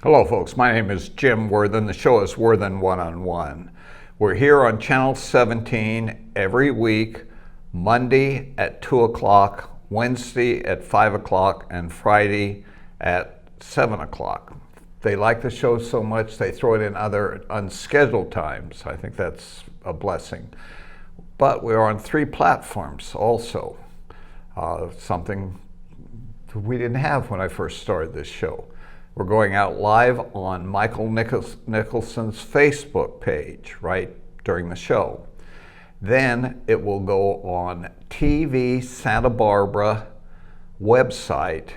Hello folks, my name is Jim Worthen. The show is Worthen One-on-One. We're here on Channel 17 every week, Monday at 2 o'clock, Wednesday at 5 o'clock, and Friday at 7 o'clock. They like the show so much they throw it in other unscheduled times. I think that's a blessing. But we're on 3 platforms also, something we didn't have when I first started this show. We're going out live on Michael Nicholson's Facebook page right during the show. Then it will go on TV Santa Barbara website.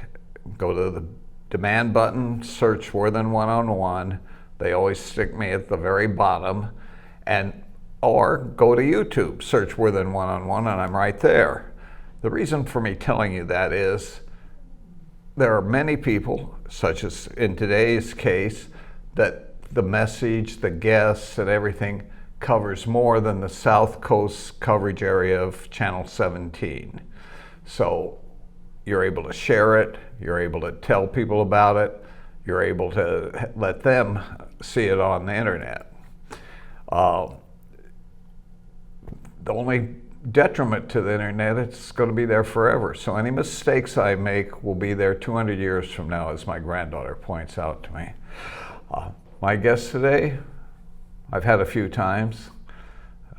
Go to the demand button, search Worthen One-on-One. They always stick me at the very bottom. Or go to YouTube, search Worthen One-on-One, and I'm right there. The reason for me telling you that is there are many people, such as in today's case, that the message, the guests, and everything covers more than the South Coast coverage area of Channel 17. So you're able to share it, you're able to tell people about it, you're able to let them see it on the internet. The only detriment to the internet, it's going to be there forever. So any mistakes I make will be there 200 years from now, as my granddaughter points out to me. My guest today, I've had a few times.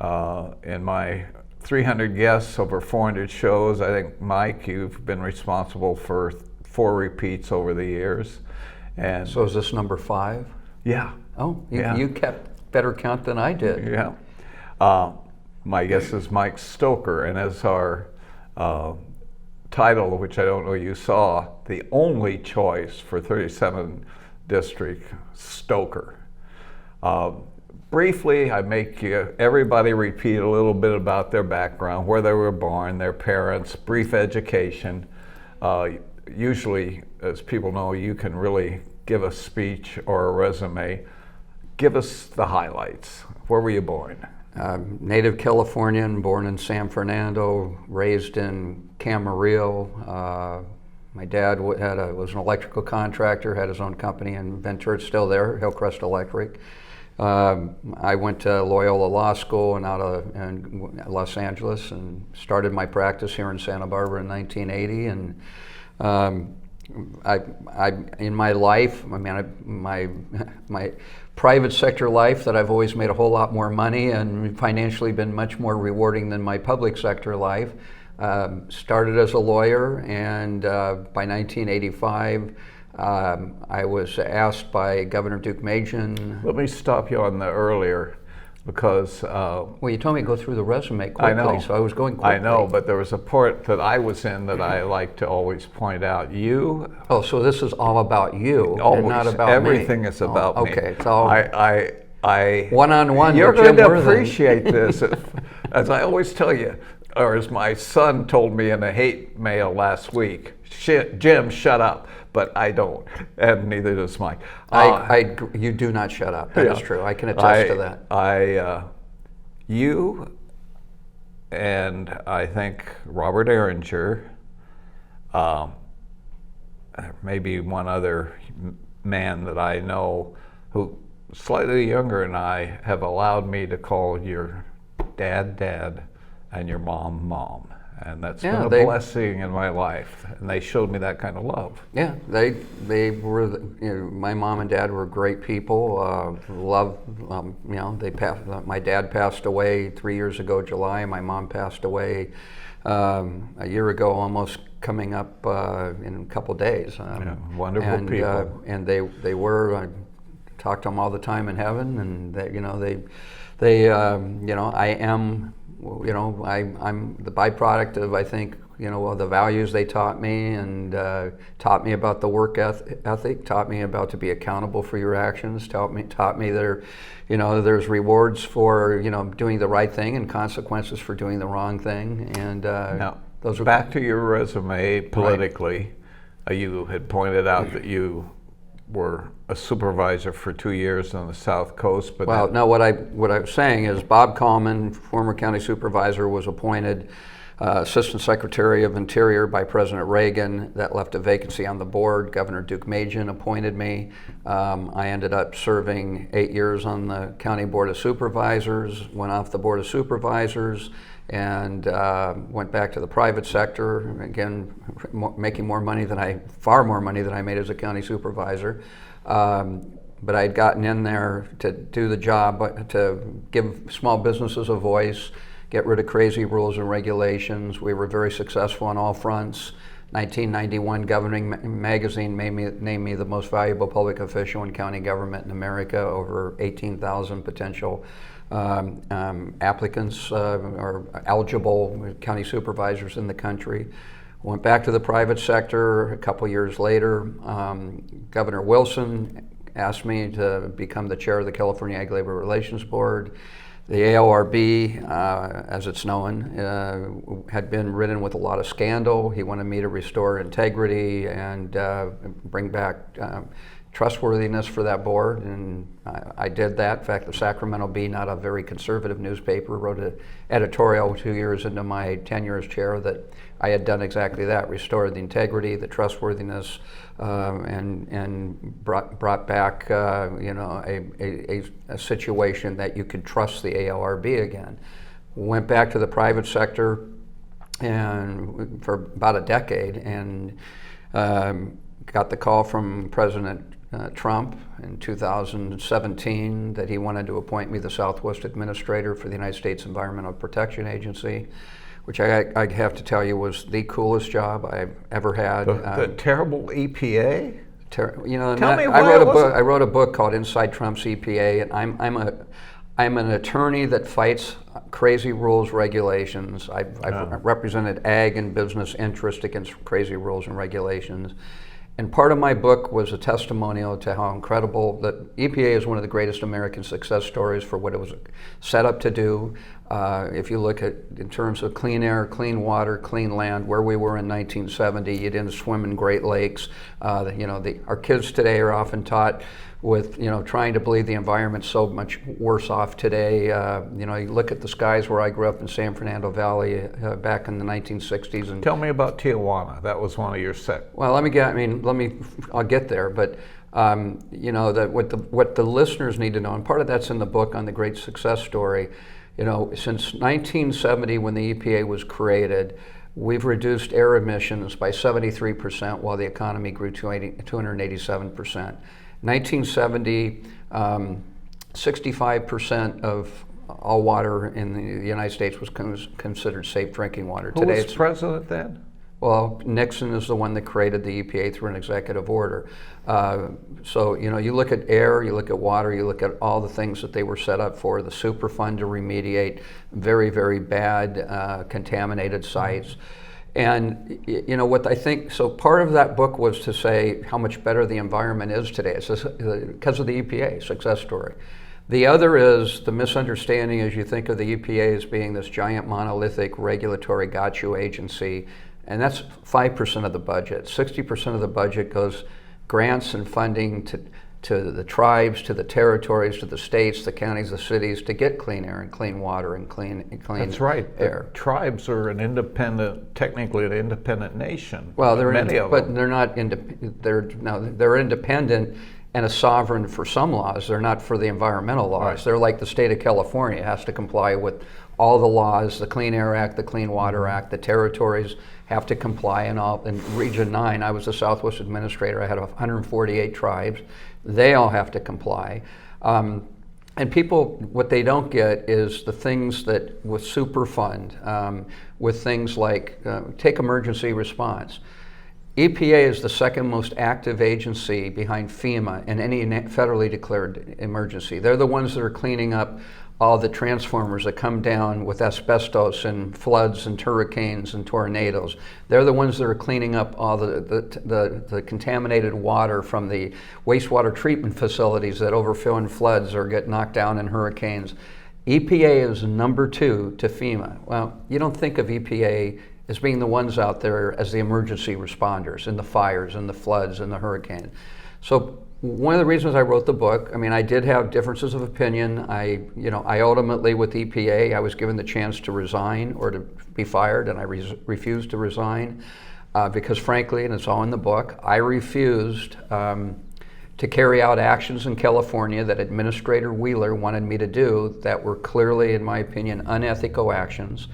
In my 300 guests over 400 shows, I think, Mike, you've been responsible for 4 repeats over the years. And so is this number 5? Yeah. Oh, you kept better count than I did. Yeah. My guest is Mike Stoker, and as our title, which I don't know you saw, the only choice for 37 District, Stoker. Briefly, I make everybody repeat a little bit about their background, where they were born, their parents, brief education. Usually, as people know, you can really give a speech or a resume. Give us the highlights. Where were you born? Native Californian, born in San Fernando, raised in Camarillo. My dad was an electrical contractor, had his own company in Ventura, it's still there, Hillcrest Electric. I went to Loyola Law School in Los Angeles and started my practice here in Santa Barbara in 1980. And in my life, my private sector life, that I've always made a whole lot more money and financially been much more rewarding than my public sector life. Started as a lawyer, and by 1985, I was asked by Governor Duke Machen. Let me stop you on the earlier, because well, you told me to go through the resume quickly, I know, so I was going quickly. I know, but there was a part that I was in that I like to always point out. You. Oh, so this is all about you, always, and not about everything me. is about me. Okay, it's all I one-on-one. You're with going Jim to Worthen. appreciate this, as I always tell you, or as my son told me in a hate mail last week. Jim, shut up. But I don't, and neither does Mike. You do not shut up. That is true. I can attest to that. You and I think Robert Ehringer, maybe one other man that I know who slightly younger than I, have allowed me to call your dad, and your mom. And that's been a blessing in my life, and they showed me that kind of love. Yeah, they were. My mom and dad were great people. They passed. My dad passed away 3 years ago, July. My mom passed away a year ago, almost coming up in a couple days. Wonderful people. And they were. I talked to them all the time in heaven, and I am. I'm the byproduct of, I think, the values they taught me, and taught me about the work ethic, taught me about to be accountable for your actions, taught me there's rewards for, doing the right thing and consequences for doing the wrong thing. And now, those are back to your resume politically. Right. You had pointed out that you were a supervisor for 2 years on the South Coast, but no. What I was saying is Bob Coleman, former county supervisor, was appointed Assistant Secretary of Interior by President Reagan. That left a vacancy on the board. Governor Duke Majan appointed me. I ended up serving 8 years on the County Board of Supervisors, went off the Board of Supervisors, and went back to the private sector, again, making far more money than I made as a county supervisor. But I had gotten in there to do the job, to give small businesses a voice, get rid of crazy rules and regulations. We were very successful on all fronts. 1991 Governing Magazine named me the most valuable public official in county government in America, over 18,000 potential applicants or eligible county supervisors in the country. Went back to the private sector a couple years later. Governor Wilson asked me to become the chair of the California Ag Labor Relations Board. The AORB, as it's known, had been ridden with a lot of scandal. He wanted me to restore integrity and bring back trustworthiness for that board, and I did that. In fact, the Sacramento Bee, not a very conservative newspaper, wrote an editorial 2 years into my tenure as chair that I had done exactly that, restored the integrity, the trustworthiness, and brought back a situation that you could trust the AORB again. Went back to the private sector and for about a decade, and got the call from President Trump in 2017 that he wanted to appoint me the Southwest Administrator for the United States Environmental Protection Agency, which I have to tell you was the coolest job I've ever had. The terrible EPA? Tell me why I wrote a book called Inside Trump's EPA, and I'm an attorney that fights crazy rules, regulations. I've represented ag and business interest against crazy rules and regulations. And part of my book was a testimonial to how incredible that EPA is one of the greatest American success stories for what it was set up to do. If you look at in terms of clean air, clean water, clean land, where we were in 1970, you didn't swim in Great Lakes. Our kids today are often taught with trying to believe the environment's so much worse off today. You look at the skies where I grew up in San Fernando Valley back in the 1960s. And tell me about Tijuana. That was one of your Well, I'll get there. But what the listeners need to know, and part of that's in the book on the great success story. Since 1970, when the EPA was created, we've reduced air emissions by 73%, while the economy grew 287%. 1970, 65% of all water in the United States was considered safe drinking water. Who was president then? Well, Nixon is the one that created the EPA through an executive order. So you look at air, you look at water, you look at all the things that they were set up for, the Superfund to remediate very, very bad contaminated sites. And what I think, so part of that book was to say how much better the environment is today. It's because of the EPA success story. The other is the misunderstanding as you think of the EPA as being this giant monolithic regulatory got-you agency, and that's 5% of the budget. 60% of the budget goes grants and funding to the tribes, to the territories, to the states, the counties, the cities, to get clean air and clean water and clean That's right. air. The tribes are technically an independent nation. Well, they're not they're independent and a sovereign for some laws. They're not for the environmental laws. Right. They're like the state of California. It has to comply with all the laws, the Clean Air Act, the Clean Water Act. The territories have to comply in all. In Region 9, I was the Southwest Administrator. I had 148 tribes. They all have to comply. And people, what they don't get is the things that with Superfund, with things like take emergency response. EPA is the second most active agency behind FEMA in any federally declared emergency. They're the ones that are cleaning up all the transformers that come down with asbestos and floods and hurricanes and tornadoes. They're the ones that are cleaning up all the contaminated water from the wastewater treatment facilities that overfill in floods or get knocked down in hurricanes. EPA is number 2 to FEMA. Well, you don't think of EPA as being the ones out there as the emergency responders in the fires and the floods and the hurricanes. So one of the reasons I wrote the book, I mean, I did have differences of opinion. I ultimately, with EPA, I was given the chance to resign or to be fired, and I refused to resign because, frankly, and it's all in the book, I refused to carry out actions in California that Administrator Wheeler wanted me to do that were clearly, in my opinion, unethical actions.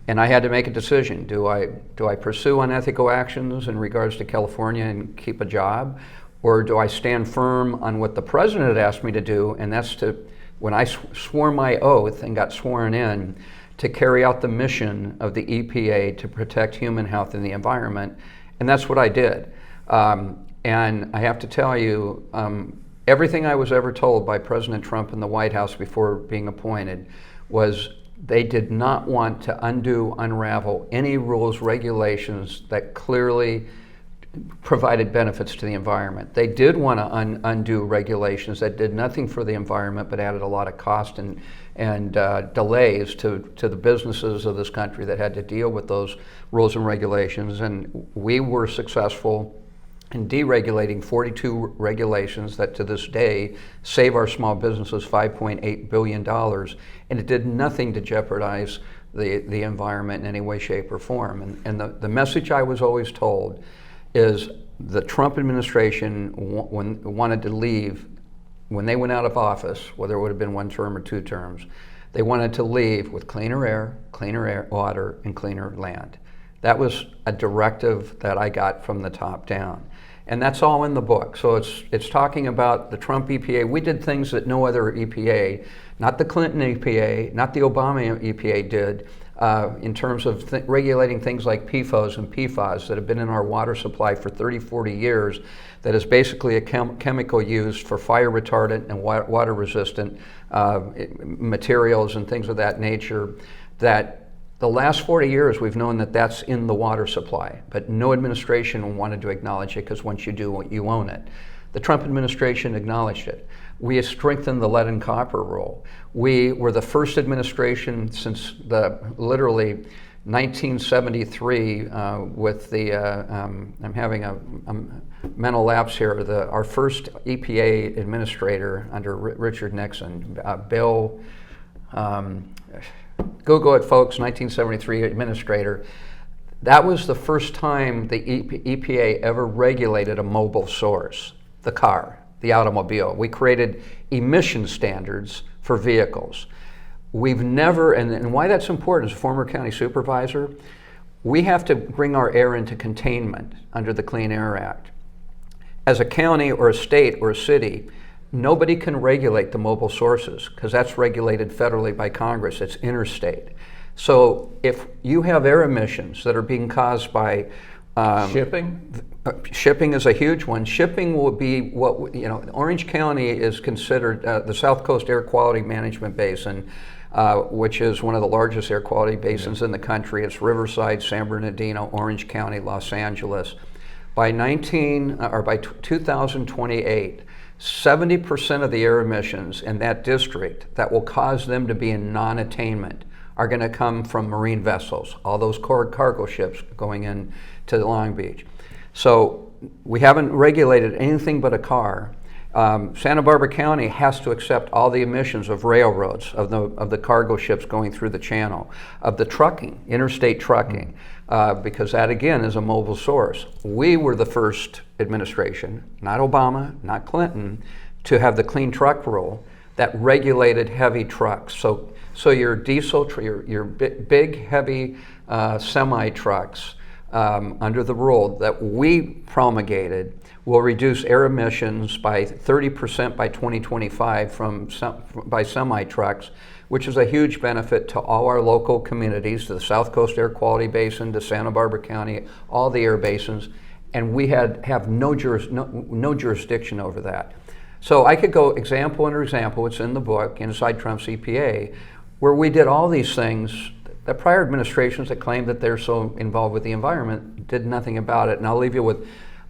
And I had to make a decision. Do I pursue unethical actions in regards to California and keep a job? Or do I stand firm on what the president had asked me to do, and that's when I swore my oath and got sworn in, to carry out the mission of the EPA to protect human health and the environment, and that's what I did. And I have to tell you, everything I was ever told by President Trump in the White House before being appointed was they did not want to unravel any rules, regulations that clearly provided benefits to the environment. They did want to undo regulations that did nothing for the environment but added a lot of cost and delays to the businesses of this country that had to deal with those rules and regulations. And we were successful in deregulating 42 regulations that to this day save our small businesses $5.8 billion, and it did nothing to jeopardize the environment in any way, shape, or form. And the message I was always told is the Trump administration wanted to leave, when they went out of office, whether it would have been one term or two terms, they wanted to leave with cleaner air, water, and cleaner land. That was a directive that I got from the top down. And that's all in the book. So it's talking about the Trump EPA. We did things that no other EPA, not the Clinton EPA, not the Obama EPA did, in terms of regulating things like PFOS and PFAS that have been in our water supply for 30, 40 years, that is basically a chemical used for fire retardant and water resistant materials and things of that nature, that the last 40 years we've known that that's in the water supply, but no administration wanted to acknowledge it because once you do, you own it. The Trump administration acknowledged it. We have strengthened the lead and copper rule. We were the first administration since literally 1973 with the, I'm having a mental lapse here, our first EPA administrator under Richard Nixon, Bill, Google it, folks, 1973 administrator. That was the first time the EPA ever regulated a mobile source, the car, the automobile. We created emission standards for vehicles. We've never, and why that's important as a former county supervisor, we have to bring our air into containment under the Clean Air Act. As a county or a state or a city, nobody can regulate the mobile sources because that's regulated federally by Congress. It's interstate. So if you have air emissions that are being caused by shipping is a huge one. Shipping will be what, Orange County is considered the South Coast Air Quality Management Basin, which is one of the largest air quality basins in the country. It's Riverside, San Bernardino, Orange County, Los Angeles. By 2028, 70% of the air emissions in that district that will cause them to be in non-attainment are going to come from marine vessels, all those cargo ships going in to Long Beach. So we haven't regulated anything but a car. Santa Barbara County has to accept all the emissions of railroads, of the cargo ships going through the channel, of the trucking, interstate trucking, because that again is a mobile source. We were the first administration, not Obama, not Clinton, to have the clean truck rule that regulated heavy trucks. So your diesel, your big heavy semi trucks under the rule that we promulgated will reduce air emissions by 30% by 2025 by semi-trucks, which is a huge benefit to all our local communities, to the South Coast Air Quality Basin, to Santa Barbara County, all the air basins, and we have no jurisdiction over that. So I could go example under example, it's in the book, Inside Trump's EPA, where we did all these things that prior administrations that claimed that they're so involved with the environment did nothing about it. And I'll leave you with,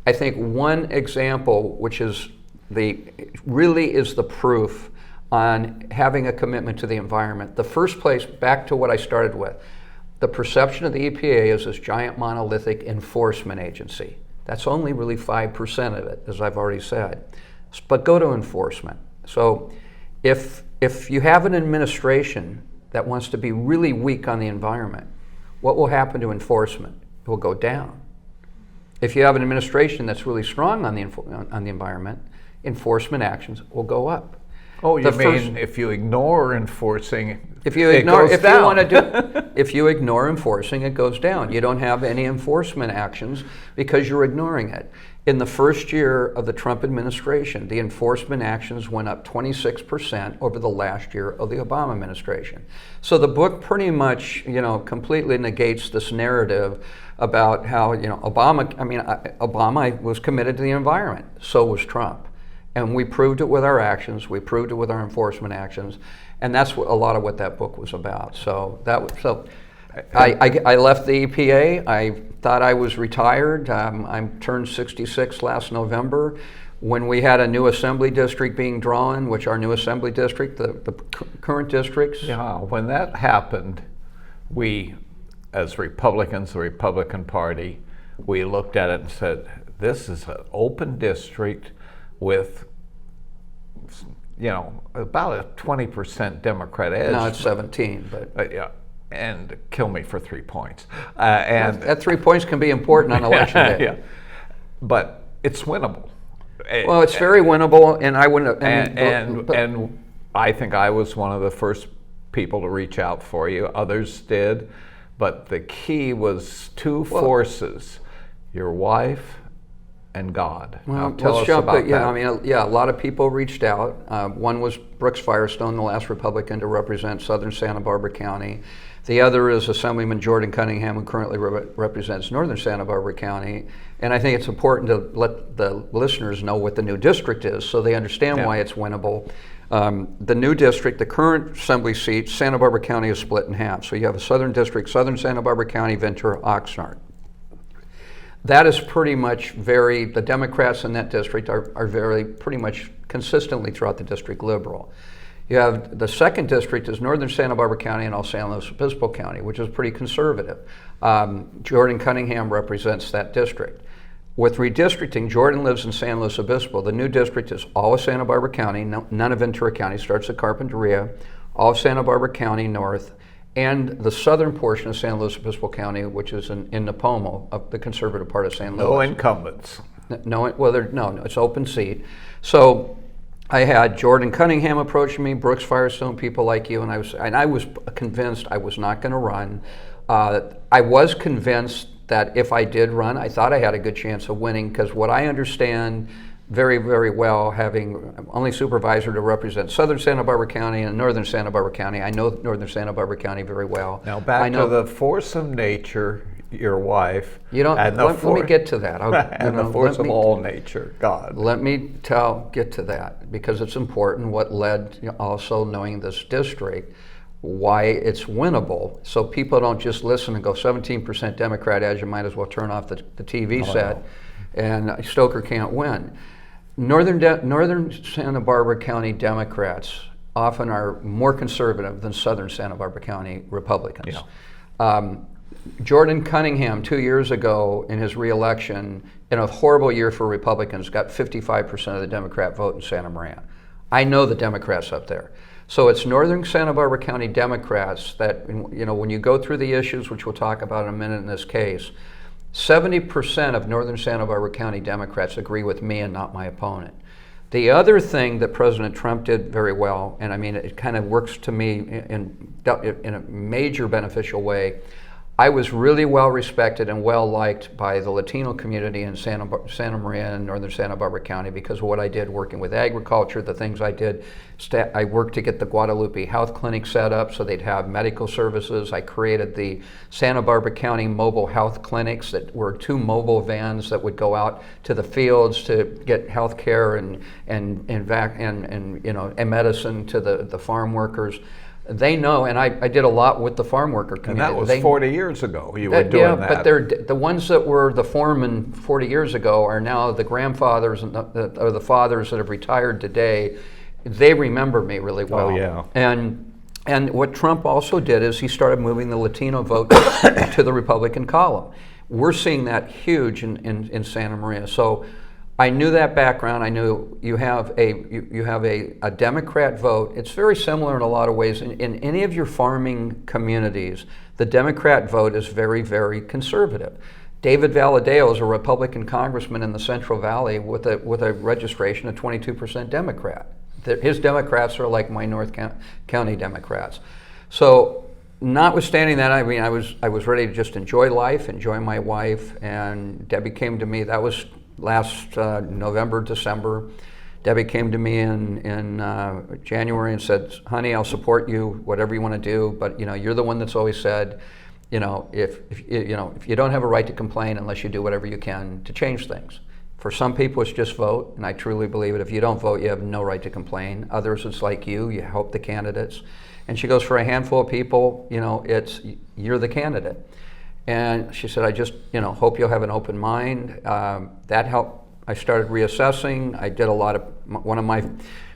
I think, one example, which is really is the proof on having a commitment to the environment. The first place, back to what I started with, the perception of the EPA is this giant monolithic enforcement agency. That's only really 5% of it, as I've already said. but go to enforcement. So if you have an administration that wants to be really weak on the environment, what will happen to enforcement? It will go down. If you have an administration that's really strong on the environment, enforcement actions will go up. Oh, you mean if you ignore enforcing, if you ignore, if you want to do, if you ignore enforcing, it goes down. You don't have any enforcement actions because you're ignoring it. In the first year of the Trump administration, the enforcement actions went up 26% over the last year of the Obama administration. So the book pretty much, completely negates this narrative about how, Obama was committed to the environment. So was Trump. And we proved it with our actions. We proved it with our enforcement actions. And that's what, a lot of what that book was about. I left the EPA. I thought I was retired. I turned 66 last November. When we had a new assembly district being drawn, which our new assembly district, the current districts. Yeah, when that happened, we, as Republicans, the Republican Party, we looked at it and said, this is an open district with, about a 20% Democrat edge. No, it's 17, but yeah. And kill me for 3 points. And that 3 points can be important on election day. Yeah, but it's winnable. Well, it's very winnable, and I wouldn't. And I think I was one of the first people to reach out for you. Others did, but the key was two forces: your wife and God. Well, now, tell let's us jump. about that. A lot of people reached out. One was Brooks Firestone, the last Republican to represent southern Santa Barbara County. The other is Assemblyman Jordan Cunningham, who currently represents northern Santa Barbara County. And I think it's important to let the listeners know what the new district is so they understand why it's winnable. The new district, the current assembly seat, Santa Barbara County is split in half. So you have a southern district, southern Santa Barbara County, Ventura, Oxnard. That is pretty much the Democrats in that district are very pretty much consistently throughout the district liberal. You have the second district is northern Santa Barbara County and all San Luis Obispo County, which is pretty conservative. Jordan Cunningham represents that district. With redistricting, Jordan lives in San Luis Obispo. The new district is all of Santa Barbara County, none of Ventura County, starts at Carpinteria, all of Santa Barbara County north, and the southern portion of San Luis Obispo County, which is in Napomo, up the conservative part of San Luis. No incumbents. No, it's open seat. So I had Jordan Cunningham approach me, Brooks Firestone, people like you, and I was convinced I was not going to run. I was convinced that if I did run, I thought I had a good chance of winning, because what I understand very, very well, having only supervisor to represent southern Santa Barbara County and northern Santa Barbara County, I know northern Santa Barbara County very well. Now back to the force of nature, your wife. Let me get to that. The force of all nature, God. Let me get to that, because it's important what led, also knowing this district, why it's winnable, so people don't just listen and go 17% Democrat edge, you might as well turn off the TV set, and Stoker can't win. Northern Santa Barbara County Democrats often are more conservative than southern Santa Barbara County Republicans. Yeah. Jordan Cunningham 2 years ago in his re-election, in a horrible year for Republicans, got 55% of the Democrat vote in Santa Maria. I know the Democrats up there. So it's northern Santa Barbara County Democrats that, when you go through the issues, which we'll talk about in a minute in this case, 70% of northern Santa Barbara County Democrats agree with me and not my opponent. The other thing that President Trump did very well, and it kind of works to me in a major beneficial way, I was really well respected and well liked by the Latino community in Santa Maria and northern Santa Barbara County because of what I did working with agriculture, the things I did. I worked to get the Guadalupe Health Clinic set up so they'd have medical services. I created the Santa Barbara County Mobile Health Clinics that were 2 mobile vans that would go out to the fields to get health care and medicine to the farm workers. They know, and I did a lot with the farm worker community. And that was 40 years ago you were doing that. But they're the ones that were the foremen 40 years ago are now the grandfathers or the fathers that have retired today. They remember me really well. Oh, yeah. And what Trump also did is he started moving the Latino vote to the Republican column. We're seeing that huge in Santa Maria. So I knew that background. I knew you have a Democrat vote. It's very similar in a lot of ways. In any of your farming communities, the Democrat vote is very, very conservative. David Valadao is a Republican congressman in the Central Valley with a registration of 22% Democrat. His Democrats are like my North County Democrats. So, notwithstanding that, I mean, I was ready to just enjoy life, enjoy my wife, and Debbie came to me. That was last November, December. Debbie came to me in January and said, "Honey, I'll support you, whatever you want to do, but you're the one that's always said, if you don't have a right to complain unless you do whatever you can to change things. For some people, it's just vote, and I truly believe it. If you don't vote, you have no right to complain. Others, it's like you help the candidates." And she goes, "For a handful of people, you're the candidate." And she said, "I just, hope you'll have an open mind." That helped. I started reassessing. I did one of my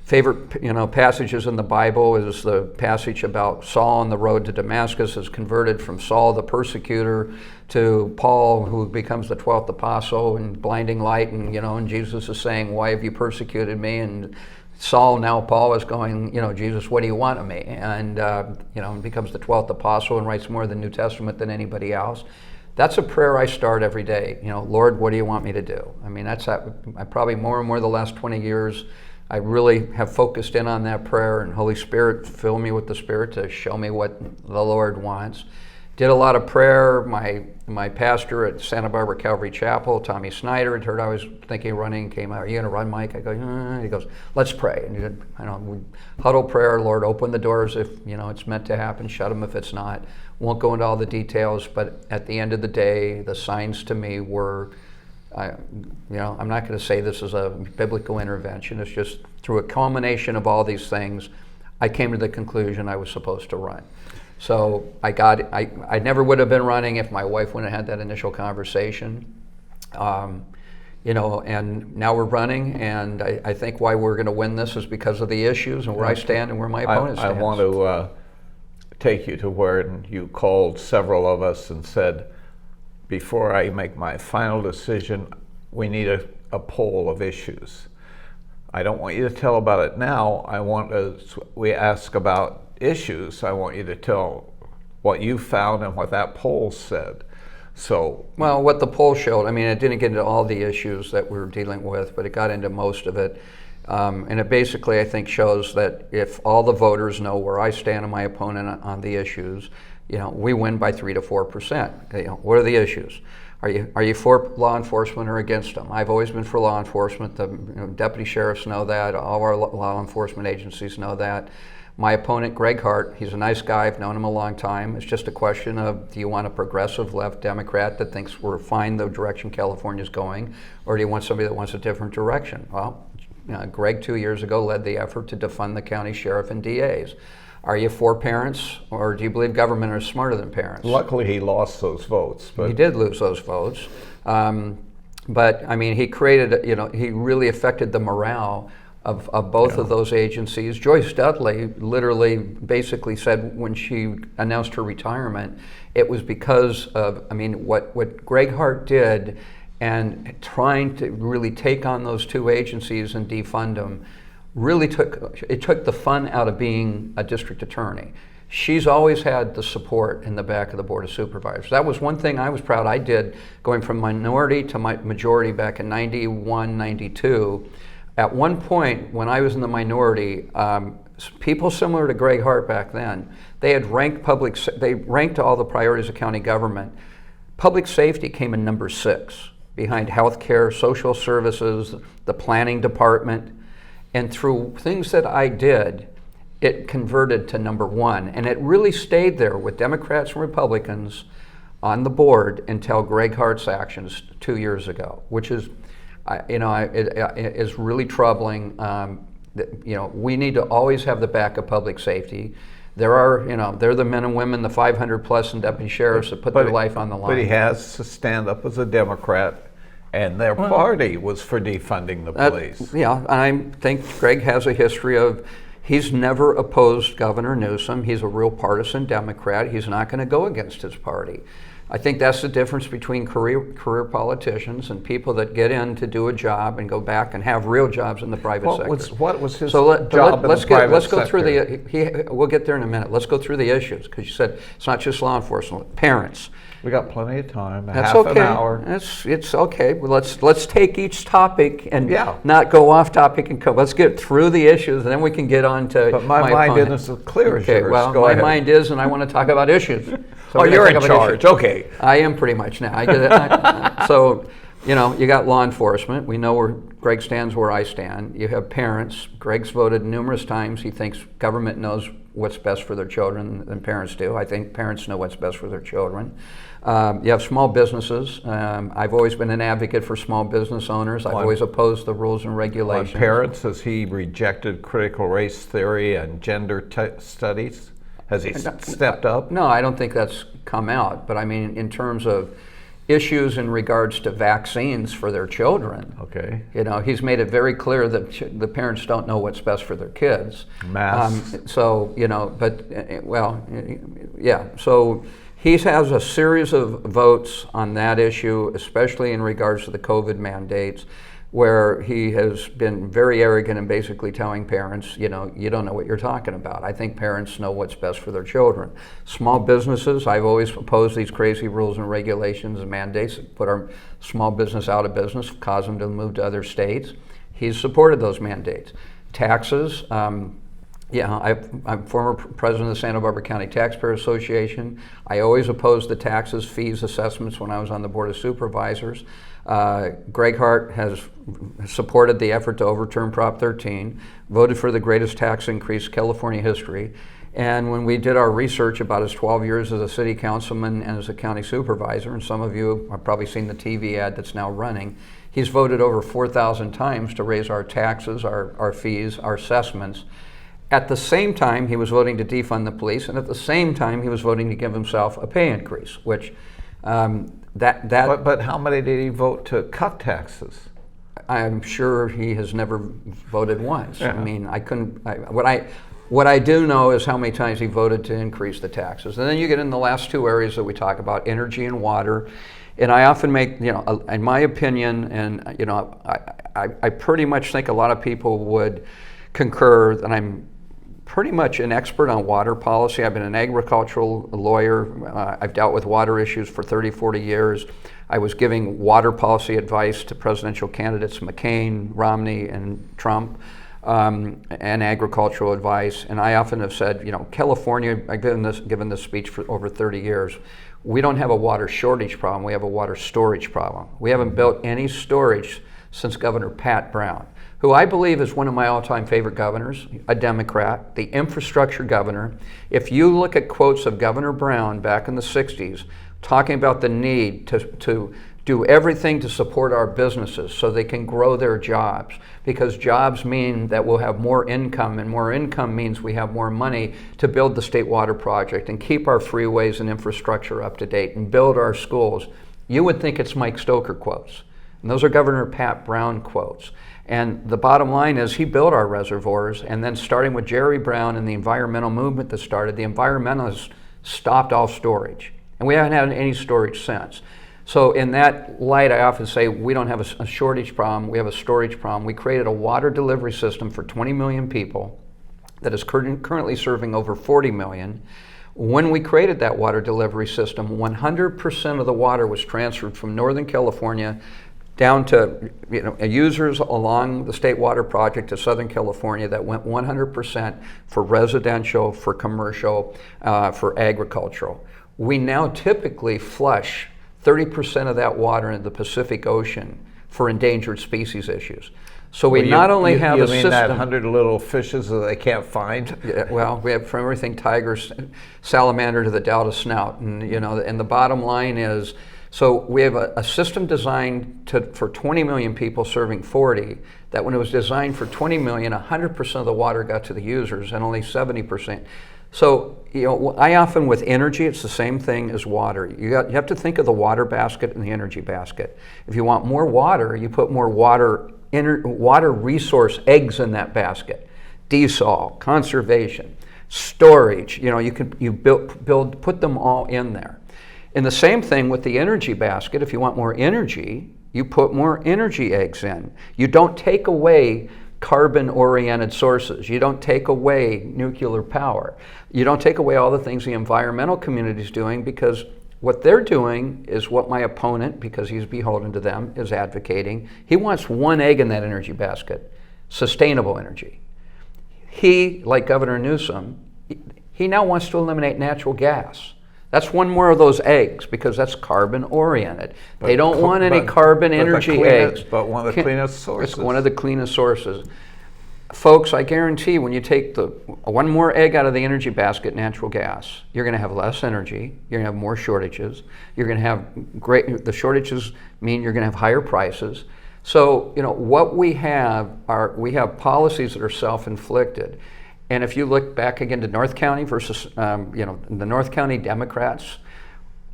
favorite, passages in the Bible is the passage about Saul on the road to Damascus is converted from Saul the persecutor to Paul, who becomes the 12th apostle in blinding light. And Jesus is saying, "Why have you persecuted me?" And now Paul is going, "Jesus, what do you want of me?" And becomes the 12th apostle and writes more of the New Testament than anybody else. That's a prayer I start every day. Lord, what do you want me to do? I mean, I probably more and more the last 20 years, I really have focused in on that prayer, and Holy Spirit, fill me with the Spirit to show me what the Lord wants. Did a lot of prayer. My pastor at Santa Barbara Calvary Chapel, Tommy Snyder, had heard I was thinking of running, came out, "Are you going to run, Mike?" I go, He goes, "Let's pray." And we huddle prayer, "Lord, open the doors if it's meant to happen, shut them if it's not." Won't go into all the details, but at the end of the day, the signs to me were, I'm not going to say this is a biblical intervention. It's just through a culmination of all these things, I came to the conclusion I was supposed to run. So I never would have been running if my wife wouldn't have had that initial conversation. And now we're running, and I think why we're going to win this is because of the issues and where I stand and where my opponent stands. I want to take you to where you called several of us and said, "Before I make my final decision, we need a poll of issues." I don't want you to tell about it now. We ask about issues. I want you to tell what you found and what that poll said. So, well, what the poll showed, it didn't get into all the issues that we were dealing with, but it got into most of it. And it basically, I think, shows that if all the voters know where I stand and my opponent on the issues, we win by 3 to 4%. What are the issues? Are you for law enforcement or against them? I've always been for law enforcement. The deputy sheriffs know that. All our law enforcement agencies know that. My opponent, Greg Hart, he's a nice guy. I've known him a long time. It's just a question of, do you want a progressive left Democrat that thinks we're fine the direction California's going, or do you want somebody that wants a different direction? Well, Greg 2 years ago led the effort to defund the county sheriff and DAs. Are you for parents, or do you believe government is smarter than parents? Luckily, he lost those votes. He did lose those votes. But he created, he really affected the morale of both of those agencies. Joyce Dudley literally basically said when she announced her retirement, it was because of, what Greg Hart did and trying to really take on those two agencies and defund them really took the fun out of being a district attorney. She's always had the support in the back of the Board of Supervisors. That was one thing I was proud I did, going from minority to majority back in 91, 92. At one point, when I was in the minority, people similar to Greg Hart back then, they had ranked all the priorities of county government. Public safety came in number 6, behind healthcare, social services, the planning department. And through things that I did, it converted to number 1. And it really stayed there with Democrats and Republicans on the board until Greg Hart's actions 2 years ago, which is, it is really troubling. We need to always have the back of public safety. They're the men and women, the 500 plus and deputy sheriffs that put their life on the line. But he has to stand up as a Democrat, and their party was for defunding the police. And I think Greg has a history of, he's never opposed Governor Newsom. He's a real partisan Democrat. He's not going to go against his party. I think that's the difference between career politicians and people that get in to do a job and go back and have real jobs in the private sector. What was his job in the private sector? We'll get there in a minute. Let's go through the issues, because you said it's not just law enforcement, parents. We got plenty of time. That's half okay. an hour. It's okay. Well, let's take each topic and Yeah. not go off topic and let's get through the issues, and then we can get on to. But my mind opponent. isn't as clear as Okay, yours. well, Go my ahead. mind is, and I want to talk about issues. So Oh, we're gonna you're talk in about charge. issues. Okay. I am pretty much now. I get it. So, you got law enforcement. We know where Greg stands, where I stand. You have parents. Greg's voted numerous times. He thinks government knows what's best for their children than parents do. I think parents know what's best for their children. You have small businesses. I've always been an advocate for small business owners. I've always opposed the rules and On regulations. parents, has he rejected critical race theory and gender studies? Has he stepped up? No, I don't think that's come out. But I mean, in terms of issues in regards to vaccines for their children, Okay. he's made it very clear that the parents don't know what's best for their kids. Masks. So he has a series of votes on that issue, especially in regards to the COVID mandates, where he has been very arrogant and basically telling parents, you don't know what you're talking about. I think parents know what's best for their children. Small businesses, I've always opposed these crazy rules and regulations and mandates that put our small business out of business, cause them to move to other states. He's supported those mandates. Taxes, I'm former president of the Santa Barbara County Taxpayer Association. I always opposed the taxes, fees, assessments when I was on the Board of Supervisors. Greg Hart has supported the effort to overturn Prop 13, voted for the greatest tax increase in California history. And when we did our research about his 12 years as a city councilman and as a county supervisor, and some of you have probably seen the TV ad that's now running, he's voted over 4,000 times to raise our taxes, our fees, our assessments. At the same time, he was voting to defund the police, and at the same time, he was voting to give himself a pay increase, which But how many did he vote to cut taxes? I'm sure he has never voted once. Yeah. I mean, what I do know is how many times he voted to increase the taxes. And then you get in the last two areas that we talk about, energy and water. And I often make, in my opinion, and I pretty much think a lot of people would concur that I'm pretty much an expert on water policy. I've been an agricultural lawyer. I've dealt with water issues for 30, 40 years. I was giving water policy advice to presidential candidates McCain, Romney, and Trump, and agricultural advice. And I often have said, California, I've given this speech for over 30 years, we don't have a water shortage problem, we have a water storage problem. We haven't built any storage since Governor Pat Brown, who I believe is one of my all-time favorite governors, a Democrat, the infrastructure governor. If you look at quotes of Governor Brown back in the 60s, talking about the need to do everything to support our businesses so they can grow their jobs, because jobs mean that we'll have more income, and more income means we have more money to build the state water project and keep our freeways and infrastructure up to date and build our schools. You would think it's Mike Stoker quotes. And those are Governor Pat Brown quotes. And the bottom line is he built our reservoirs, and then starting with Jerry Brown and the environmental movement that started, the environmentalists stopped all storage. And we haven't had any storage since. So in that light, I often say we don't have a shortage problem, we have a storage problem. We created a water delivery system for 20 million people that is currently serving over 40 million. When we created that water delivery system, 100% of the water was transferred from Northern California down to users along the State Water Project to Southern California that went 100% for residential, for commercial, for agricultural. We now typically flush 30% of that water into the Pacific Ocean for endangered species issues. So we not only have a system. You mean that 100 little fishes that they can't find? Yeah, well, we have from everything tigers, salamander to the Delta snout, and and the bottom line is, so we have a system designed for 20 million people serving 40, that when it was designed for 20 million, 100% of the water got to the users and only 70%. So, I often, with energy, it's the same thing as water. You have to think of the water basket and the energy basket. If you want more water, you put more water resource eggs in that basket. Desal, conservation, storage, put them all in there. And the same thing with the energy basket. If you want more energy, you put more energy eggs in. You don't take away carbon-oriented sources. You don't take away nuclear power. You don't take away all the things the environmental community is doing, because what they're doing is what my opponent, because he's beholden to them, is advocating. He wants one egg in that energy basket, sustainable energy. He, like Governor Newsom, he now wants to eliminate natural gas. That's one more of those eggs, because that's carbon oriented. They don't want any carbon energy eggs. But one of the cleanest sources. It's one of the cleanest sources. Folks, I guarantee when you take the one more egg out of the energy basket, natural gas, you're going to have less energy. You're going to have more shortages. You're going to have the shortages mean you're going to have higher prices. So, what we have policies that are self-inflicted. And if you look back again to North County versus, the North County Democrats,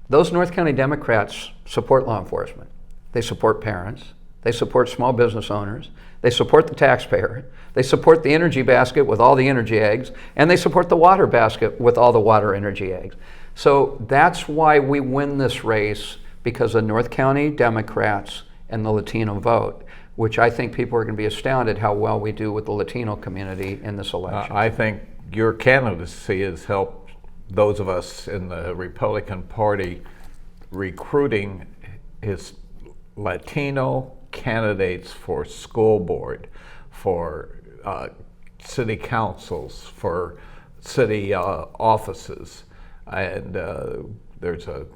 those North County Democrats support law enforcement. They support parents. They support small business owners. They support the taxpayer. They support the energy basket with all the energy eggs. And they support the water basket with all the water energy eggs. So that's why we win this race, because of North County Democrats and the Latino vote, which I think people are going to be astounded how well we do with the Latino community in this election. I think your candidacy has helped those of us in the Republican Party recruiting his Latino candidates for school board, for city councils, for city offices, and there's a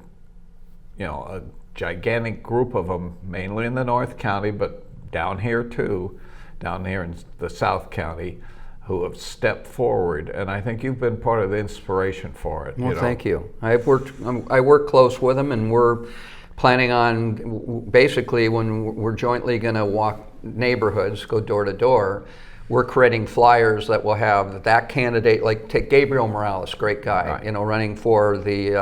gigantic group of them, mainly in the North County, but down here in the South County, who have stepped forward, and I think you've been part of the inspiration for it. Well, thank you. I work close with them, and we're planning on, basically, when we're jointly going to walk neighborhoods, go door to door, we're creating flyers that will have that candidate, like take Gabriel Morales, great guy, right, running for the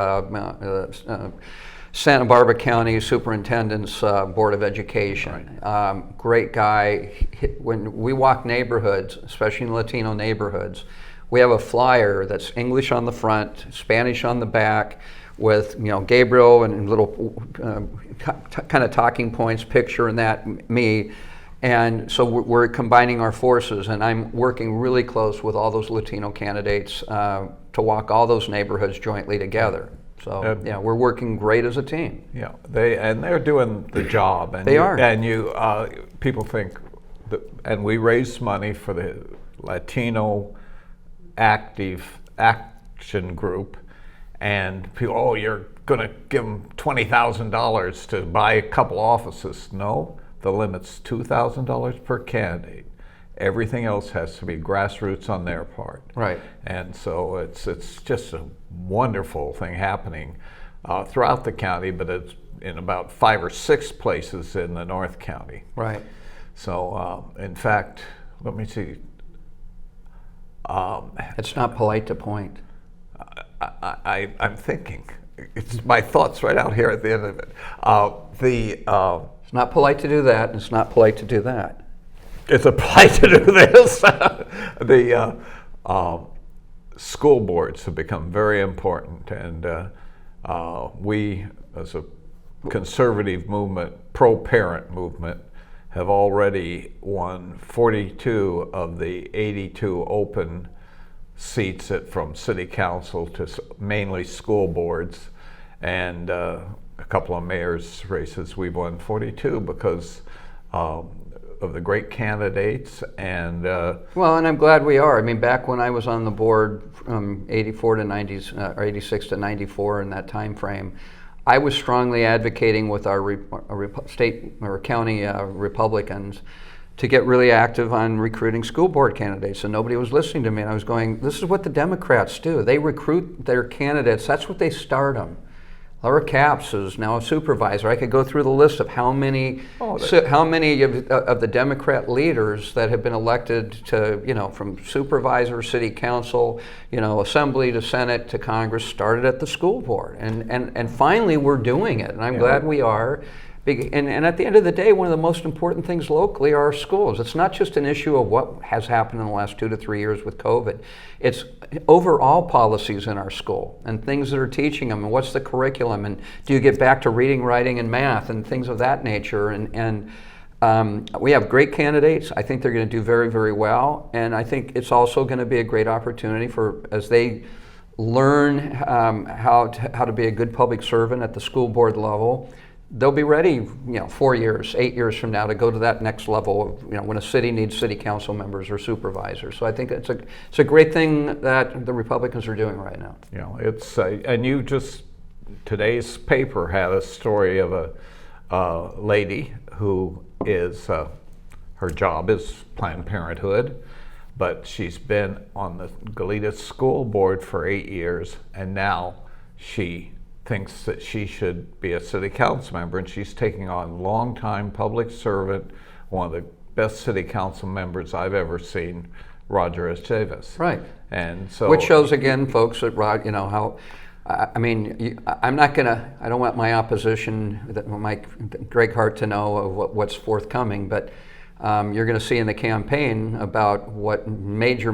Santa Barbara County Superintendent's Board of Education. Right. Great guy. When we walk neighborhoods, especially in Latino neighborhoods, we have a flyer that's English on the front, Spanish on the back, with Gabriel and little kind of talking points, picture and that, me. And so we're combining our forces, and I'm working really close with all those Latino candidates to walk all those neighborhoods jointly together. So we're working great as a team. Yeah, they're doing the job. And they are. And people think, and we raise money for the Latino Active Action Group, and people, you're going to give them $20,000 to buy a couple offices. No, the limit's $2,000 per candidate. Everything else has to be grassroots on their part. Right. And so it's just a wonderful thing happening throughout the county, but it's in about 5 or 6 places in the North County. Right. So, in fact, let me see. It's not polite to point. I'm thinking. It's my thoughts right out here at the end of it. It's not polite to do that, and it's not polite to do that. It's a polite to do this. The school boards have become very important, and we, as a conservative movement, pro-parent movement, have already won 42 of the 82 open seats from city council to mainly school boards, and a couple of mayor's races. We've won 42 because of the great candidates, and well, and I'm glad we are. I mean, back when I was on the board from 84 to 90s, or 86 to 94, in that time frame, I was strongly advocating with our state or county Republicans to get really active on recruiting school board candidates, and nobody was listening to me. And I was going, this is what the Democrats do. They recruit their candidates. That's what they start them. Laura Capps is now a supervisor. I could go through the list of how many of the Democrat leaders that have been elected to, from supervisor, city council, assembly to Senate to Congress, started at the school board. And finally we're doing it. And I'm glad we are, And at the end of the day, one of the most important things locally are our schools. It's not just an issue of what has happened in the last 2 to 3 years with COVID. It's overall policies in our school and things that are teaching them, and what's the curriculum, and do you get back to reading, writing, and math, and things of that nature. We have great candidates. I think they're going to do very, very well. And I think it's also going to be a great opportunity for, as they learn how to be a good public servant at the school board level, they'll be ready, 4 years, 8 years from now to go to that next level of, when a city needs city council members or supervisors. So I think it's a great thing that the Republicans are doing right now. And today's paper had a story of a lady who is, her job is Planned Parenthood, but she's been on the Goleta School Board for 8 years, and now she thinks that she should be a city council member, and she's taking on longtime public servant, one of the best city council members I've ever seen, Roger Estevez. Right. And so, which shows again, folks, that how. I'm not gonna. I don't want my opposition, Greg Hart, to know of what's forthcoming, but you're going to see in the campaign about what major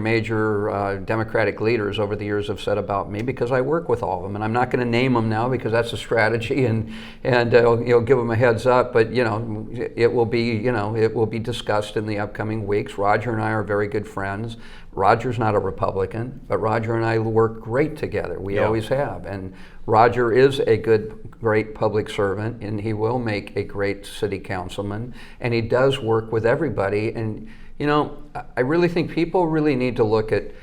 Democratic leaders over the years have said about me, because I work with all of them, and I'm not going to name them now because that's a strategy, and give them a heads up. But it will be discussed in the upcoming weeks. Roger and I are very good friends. Roger's not a Republican, but Roger and I work great together. We always have. And Roger is a great public servant, and he will make a great city councilman, and he does work with everybody. And, I really think people really need to look at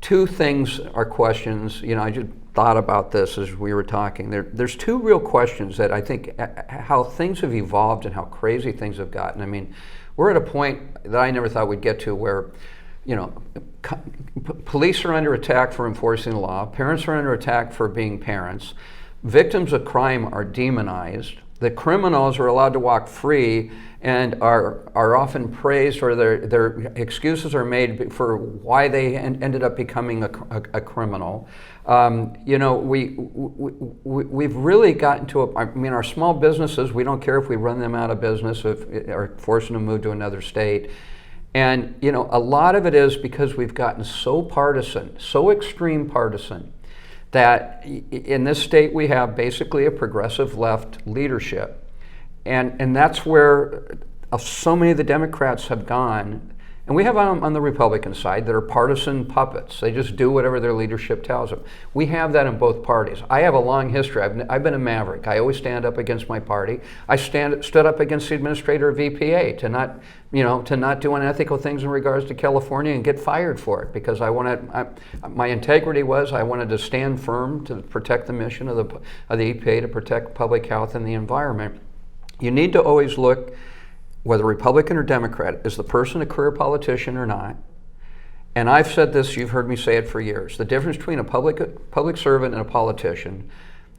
two things or questions. I just thought about this as we were talking. There's two real questions that I think how things have evolved and how crazy things have gotten. I mean, we're at a point that I never thought we'd get to where police are under attack for enforcing the law. Parents are under attack for being parents. Victims of crime are demonized. The criminals are allowed to walk free and are often praised, or their excuses are made for why they ended up becoming a criminal. We've really gotten to our small businesses, we don't care if we run them out of business or forcing them to move to another state. And a lot of it is because we've gotten so partisan, so extreme partisan, that in this state we have basically a progressive left leadership. And that's where so many of the Democrats have gone. And we have on the Republican side that are partisan puppets. They just do whatever their leadership tells them. We have that in both parties. I have a long history. I've been a maverick. I always stand up against my party. I stood up against the administrator of EPA to not do unethical things in regards to California and get fired for it, because my integrity was I wanted to stand firm to protect the mission of the EPA, to protect public health and the environment. You need to always look, whether Republican or Democrat, is the person a career politician or not? And I've said this, you've heard me say it for years. The difference between a public servant and a politician,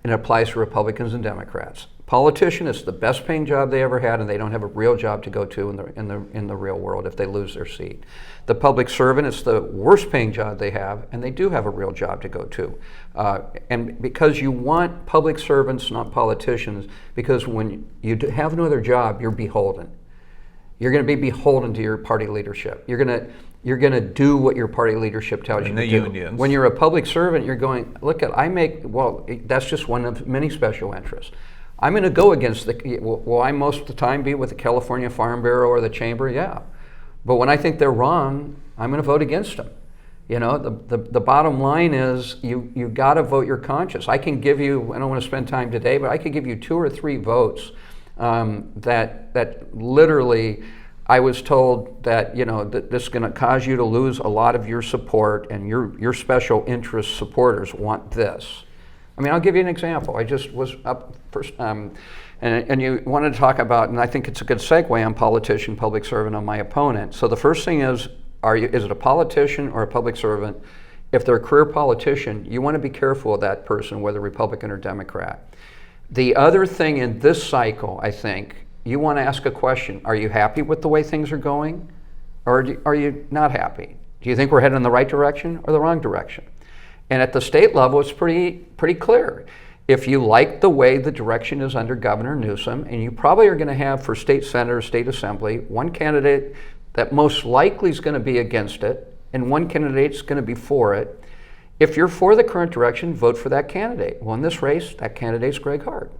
and it applies to Republicans and Democrats. Politician is the best paying job they ever had, and they don't have a real job to go to in the real world if they lose their seat. The public servant is the worst paying job they have, and they do have a real job to go to. And because you want public servants, not politicians, because when you have no other job, you're beholden. You're going to be beholden to your party leadership. You're going to do what your party leadership tells you to do. Unions. When you're a public servant, you're going, that's just one of many special interests. I'm going to go against will I most of the time be with the California Farm Bureau or the Chamber? Yeah. But when I think they're wrong, I'm going to vote against them. The bottom line is you got to vote your conscience. I can give you, I don't want to spend time today, but I could give you 2 or 3 votes that literally I was told that that this is going to cause you to lose a lot of your support, and your special interest supporters want this. I mean, I'll give you an example. I just was up first, and you wanted to talk about, and I think it's a good segue on politician, public servant, on my opponent. So the first thing is it a politician or a public servant? If they're a career politician, you want to be careful of that person, whether Republican or Democrat. The other thing in this cycle, I think, you want to ask a question. Are you happy with the way things are going? Or are you not happy? Do you think we're heading in the right direction or the wrong direction? And at the state level, it's pretty clear. If you like the way the direction is under Governor Newsom, and you probably are going to have for state senator, state assembly, one candidate that most likely is going to be against it, and one candidate is going to be for it. If you're for the current direction, vote for that candidate. Well, in this race, that candidate's Greg Hart.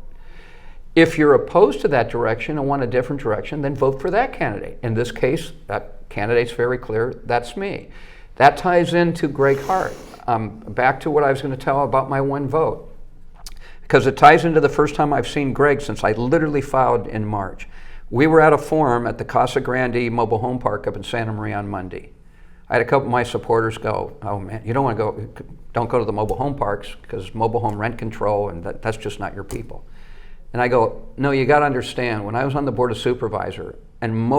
If you're opposed to that direction and want a different direction, then vote for that candidate. In this case, that candidate's very clear, that's me. That ties into Greg Hart. Back to what I was going to tell about my one vote, because it ties into the first time I've seen Greg since I literally filed in March. We were at a forum at the Casa Grande mobile home park up in Santa Maria on Monday. I had a couple of my supporters go, oh man, you don't want to go, don't go to the mobile home parks because mobile home rent control, and that's just not your people. And I go, no, you got to understand, when I was on the Board of Supervisor, and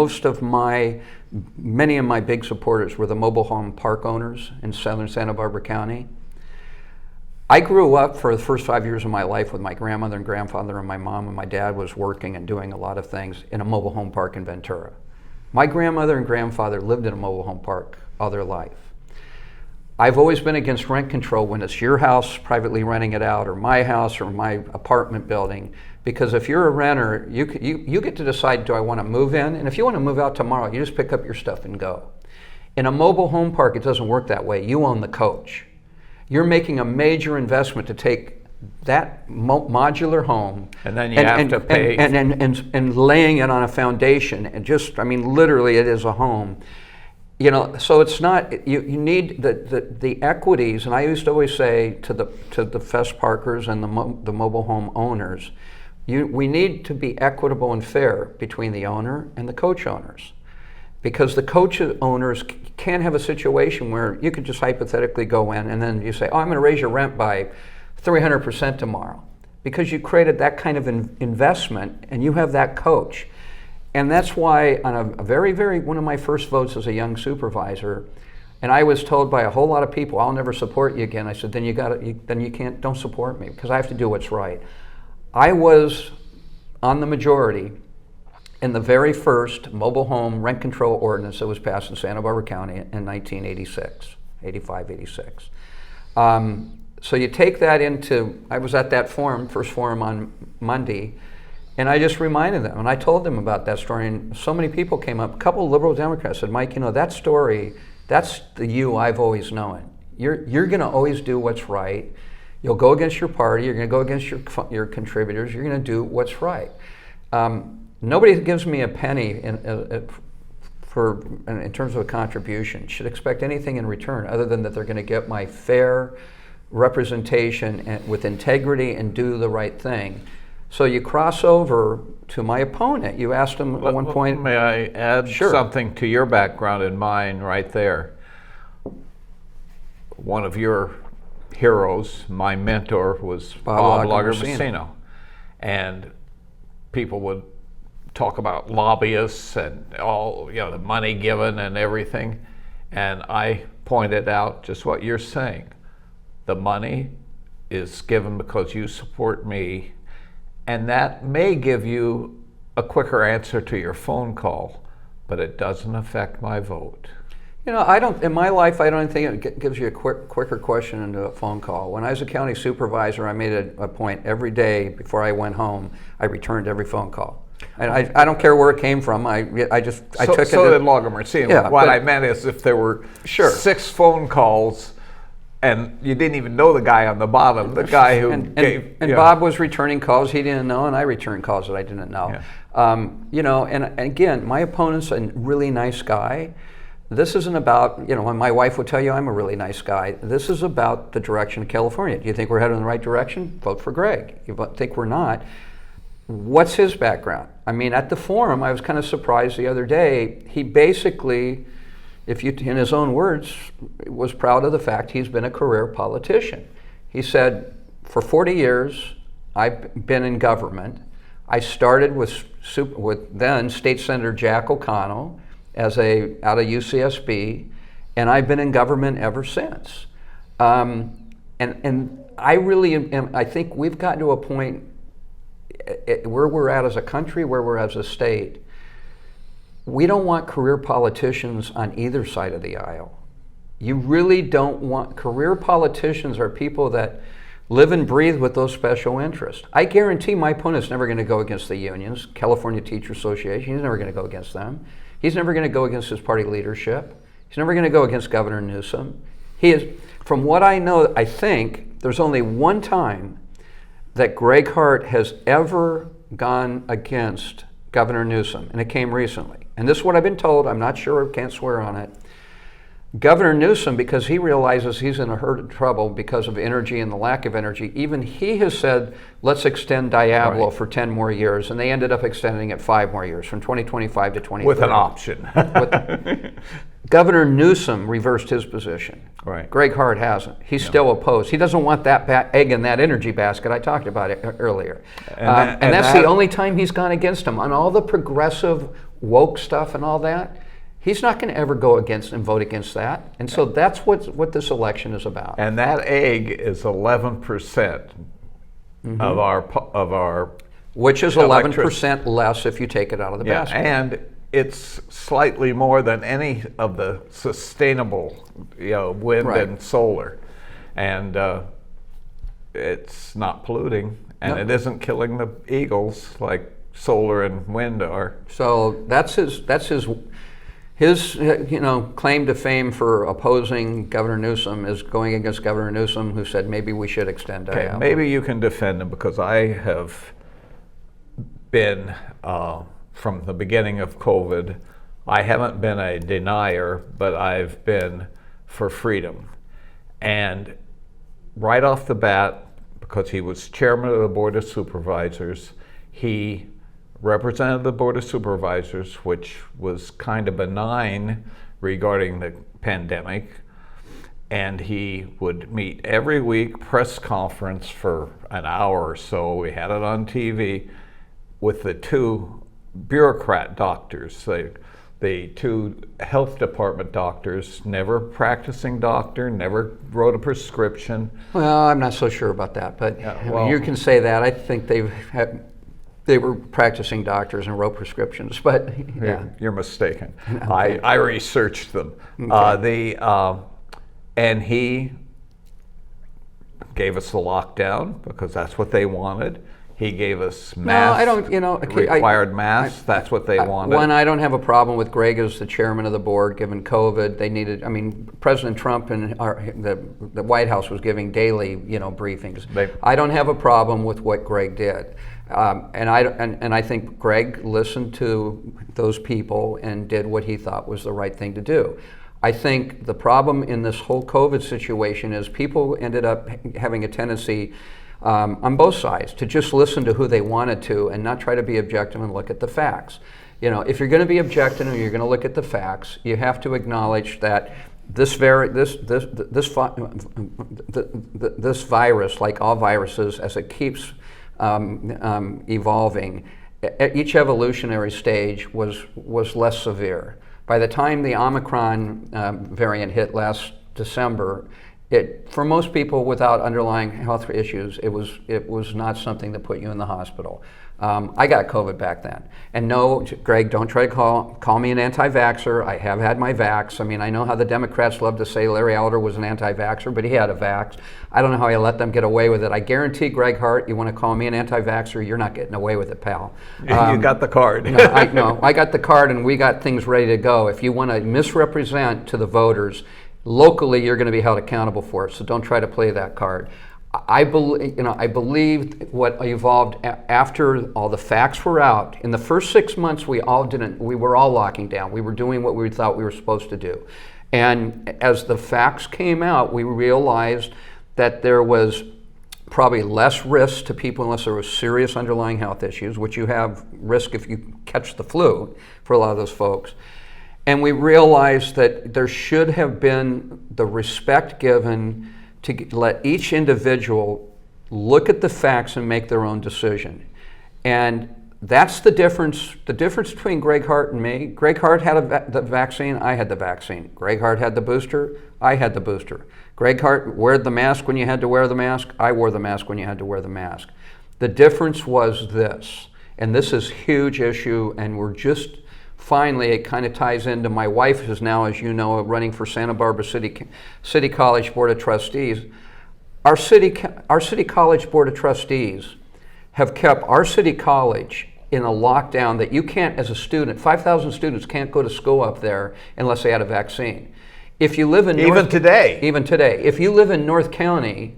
many of my big supporters were the mobile home park owners in southern Santa Barbara County. I grew up for the first 5 years of my life with my grandmother and grandfather and my mom, and my dad was working and doing a lot of things in a mobile home park in Ventura. My grandmother and grandfather lived in a mobile home park all their life. I've always been against rent control when it's your house privately renting it out, or my house or my apartment building, because if you're a renter, you get to decide, do I want to move in? And if you want to move out tomorrow, you just pick up your stuff and go. In a mobile home park, it doesn't work that way. You own the coach. You're making a major investment to take that modular home, and then you have to pay, and laying it on a foundation, and just, I mean, literally, it is a home. You know, so it's not, you need the equities, and I used to always say to the Fest Parkers and the mobile home owners, we need to be equitable and fair between the owner and the coach owners, because the coach owners can't have a situation where you could just hypothetically go in and then you say, oh, I'm going to raise your rent by 300% tomorrow, because you created that kind of investment and you have that coach. And that's why on a very, one of my first votes as a young supervisor, and I was told by a whole lot of people, I'll never support you again. I said, then you can't, don't support me, because I have to do what's right. I was on the majority in the very first mobile home rent control ordinance that was passed in Santa Barbara County in 1986, 85, 86. So you take that into, I was at that forum, first forum on Monday, and I just reminded them, and I told them about that story, and so many people came up. A couple of liberal Democrats said, Mike, you know, that story, that's the you I've always known. You're going to always do what's right. You'll go against your party. You're going to go against your contributors. You're going to do what's right. Nobody that gives me a penny in terms of a contribution should expect anything in return other than that they're going to get my fair representation and with integrity and do the right thing. So you cross over to my opponent. You asked him at one point. May I add something to your background and mine right there? One of your heroes, my mentor, was Bob Lager-Messino. And people would talk about lobbyists and all, you know, the money given and everything. And I pointed out just what you're saying. The money is given because you support me, and that may give you a quicker answer to your phone call, but it doesn't affect my vote. You know, I don't, in my life, I don't think it gives you a quicker question into a phone call. When I was a county supervisor, I made a point every day before I went home, I returned every phone call. And I don't care where it came from. I took it. So did Lager-Messino. Yeah, what I meant is if there were 6 phone calls and you didn't even know the guy on the bottom, the guy who gave. And Bob was returning calls he didn't know, and I returned calls that I didn't know. Yeah. You know, and again, my opponent's a really nice guy. This isn't about, you know, when my wife would tell you I'm a really nice guy. This is about the direction of California. Do you think we're headed in the right direction? Vote for Greg. You think we're not? What's his background? I mean, at the forum, I was kind of surprised the other day. He basically, in his own words, was proud of the fact he's been a career politician. He said, for 40 years, I've been in government. I started with then State Senator Jack O'Connell out of UCSB, and I've been in government ever since. And I really am, I think we've gotten to a point where we're at as a country, where we're as a state. We don't want career politicians on either side of the aisle. You really don't want, career politicians are people that live and breathe with those special interests. I guarantee my opponent's never going to go against the unions, California Teacher Association. He's never going to go against them. He's never going to go against his party leadership. He's never going to go against Governor Newsom. He is, from what I know, I think there's only one time that Greg Hart has ever gone against Governor Newsom, and it came recently. And this is what I've been told. I'm not sure, can't swear on it. Governor Newsom, because he realizes he's in a herd of trouble because of energy and the lack of energy, even he has said, let's extend Diablo for 10 more years. And they ended up extending it 5 more years, from 2025 to 2030. With an option. Governor Newsom reversed his position. Right. Greg Hart hasn't. He's still opposed. He doesn't want that egg in that energy basket I talked about it earlier. And that's the only time he's gone against him. On all the progressive woke stuff and all that, he's not going to ever go against and vote against that. And so that's what this election is about. And that egg is 11% of our which is 11% less if you take it out of the basket. And it's slightly more than any of the sustainable, wind and solar, and it's not polluting, and it isn't killing the eagles like solar and wind are. So that's his claim to fame for opposing Governor Newsom is going against Governor Newsom, who said maybe we should extend Diablo. Okay, maybe you can defend him, because I have been. From the beginning of COVID, I haven't been a denier, but I've been for freedom. And right off the bat, because he was chairman of the Board of Supervisors, he represented the Board of Supervisors, which was kind of benign regarding the pandemic. And he would meet every week, press conference for an hour or so. We had it on TV with the 2 bureaucrat doctors, the 2 health department doctors, never practicing doctor, never wrote a prescription. Well, I'm not so sure about that, but you can say that. I think they were practicing doctors and wrote prescriptions, but You're mistaken. Okay. I researched them. Okay. And he gave us the lockdown because that's what they wanted. He gave us masks. Required masks. That's what they wanted. One, I don't have a problem with Greg as the chairman of the board. Given COVID, they needed. President Trump and the White House was giving daily, briefings. I don't have a problem with what Greg did, and I think Greg listened to those people and did what he thought was the right thing to do. I think the problem in this whole COVID situation is people ended up having a tendency. On both sides, to just listen to who they wanted to and not try to be objective and look at the facts. If you're going to be objective and you're going to look at the facts, you have to acknowledge that this virus, like all viruses, as it keeps evolving, at each evolutionary stage was less severe. By the time the Omicron variant hit last December, for most people without underlying health issues, it was not something that put you in the hospital. I got COVID back then. And no, Greg, don't try to call me an anti-vaxxer. I have had my vax. I know how the Democrats love to say Larry Elder was an anti-vaxxer, but he had a vax. I don't know how he let them get away with it. I guarantee, Greg Hart, you want to call me an anti-vaxxer, you're not getting away with it, pal. You got the card. I got the card, and we got things ready to go. If you want to misrepresent to the voters, locally, you're going to be held accountable for it, so don't try to play that card. I believe what evolved after all the facts were out. In the first 6 months, we were all locking down. We were doing what we thought we were supposed to do. And as the facts came out, we realized that there was probably less risk to people unless there was serious underlying health issues, which you have risk if you catch the flu for a lot of those folks. And we realized that there should have been the respect given to let each individual look at the facts and make their own decision. And that's the difference between Greg Hart and me. Greg Hart had the vaccine, I had the vaccine. Greg Hart had the booster, I had the booster. Greg Hart wore the mask when you had to wear the mask, I wore the mask when you had to wear the mask. The difference was this, and this is a huge issue, and we're just finally, it kind of ties into my wife is now, as you know, running for Santa Barbara City College Board of Trustees. our city college board of trustees have kept our city college in a lockdown that you can't, as a student, 5,000 students can't go to school up there unless they had a vaccine. If you live in Even today, if you live in North County,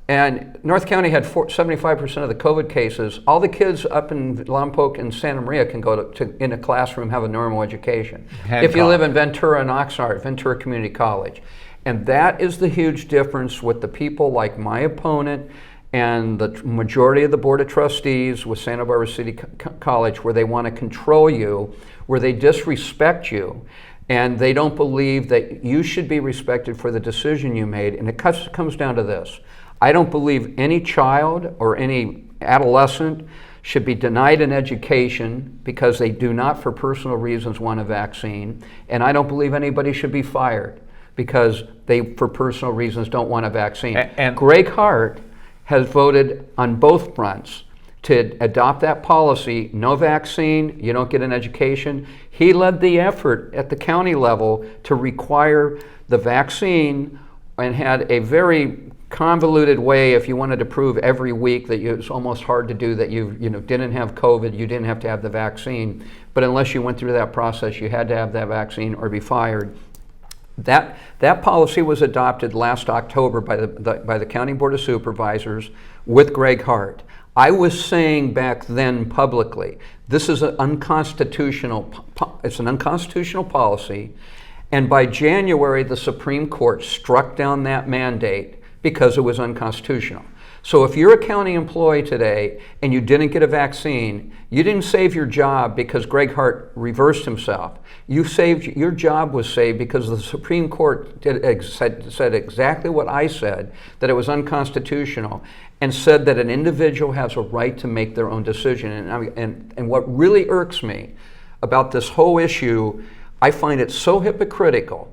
and North County had 75% of the COVID cases, all the kids up in Lompoc and Santa Maria can go in a classroom, have a normal education. Hancock. If you live in Ventura and Oxnard, Ventura Community College. And that is the huge difference with the people like my opponent and the majority of the Board of Trustees with Santa Barbara City College, where they want to control you, where they disrespect you, and they don't believe that you should be respected for the decision you made. And it comes down to this. I don't believe any child or any adolescent should be denied an education because they do not, for personal reasons, want a vaccine. And I don't believe anybody should be fired because they, for personal reasons, don't want a vaccine. And Greg Hart has voted on both fronts to adopt that policy, no vaccine, you don't get an education. He led the effort at the county level to require the vaccine and had a very convoluted way, if you wanted to prove every week that it's almost hard to do that you didn't have COVID, you didn't have to have the vaccine. But unless you went through that process, you had to have that vaccine or be fired. That policy was adopted last October by the County Board of Supervisors with Greg Hart. I was saying back then publicly, this is an unconstitutional. It's an unconstitutional policy, and by January, the Supreme Court struck down that mandate because it was unconstitutional. So if you're a county employee today and you didn't get a vaccine, you didn't save your job because Greg Hart reversed himself. Your job was saved because the Supreme Court said exactly what I said, that it was unconstitutional, and said that an individual has a right to make their own decision. And what really irks me about this whole issue, I find it so hypocritical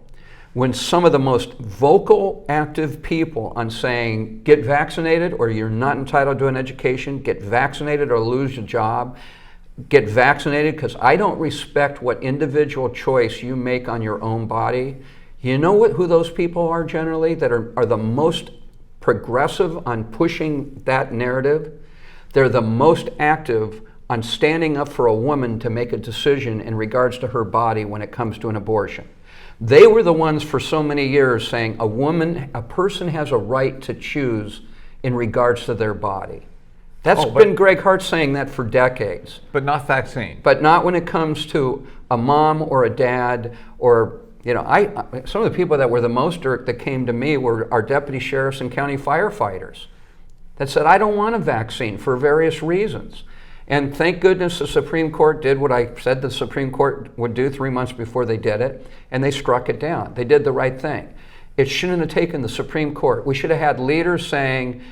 when some of the most vocal, active people on saying, get vaccinated or you're not entitled to an education, get vaccinated or lose your job, get vaccinated because I don't respect what individual choice you make on your own body. You know who those people are generally that are the most progressive on pushing that narrative? They're the most active on standing up for a woman to make a decision in regards to her body when it comes to an abortion. They were the ones for so many years saying a person has a right to choose in regards to their body. That's been Greg Hart saying that for decades. But not vaccine. But not when it comes to a mom or a dad or, some of the people that were the most irked that came to me were our deputy sheriffs and county firefighters that said, I don't want a vaccine for various reasons. And thank goodness the Supreme Court did what I said the Supreme Court would do 3 months before they did it, and they struck it down. They did the right thing. It shouldn't have taken the Supreme Court. We should have had leaders saying,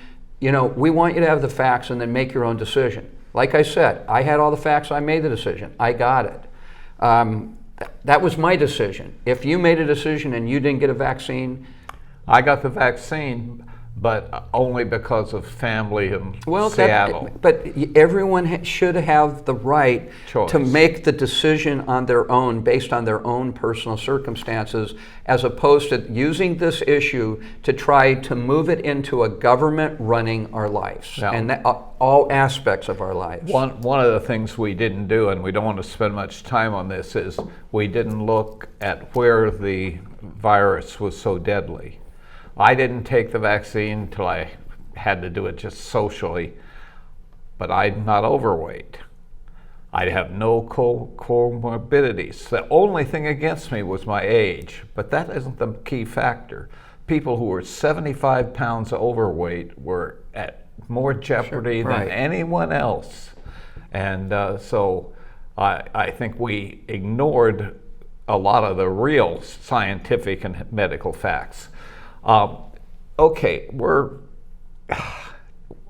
we want you to have the facts and then make your own decision. Like I said, I had all the facts, I made the decision. I got it. That was my decision. If you made a decision and you didn't get a vaccine. I got the vaccine, but only because of family in Seattle. But everyone should have the right Choice. To make the decision on their own, based on their own personal circumstances, as opposed to using this issue to try to move it into a government running our lives, and all aspects of our lives. One of the things we didn't do, and we don't want to spend much time on this, is we didn't look at where the virus was so deadly. I didn't take the vaccine until I had to do it just socially, but I'm not overweight. I have no comorbidities. The only thing against me was my age, but that isn't the key factor. People who were 75 pounds overweight were at more jeopardy than anyone else. And so I think we ignored a lot of the real scientific and medical facts. Okay,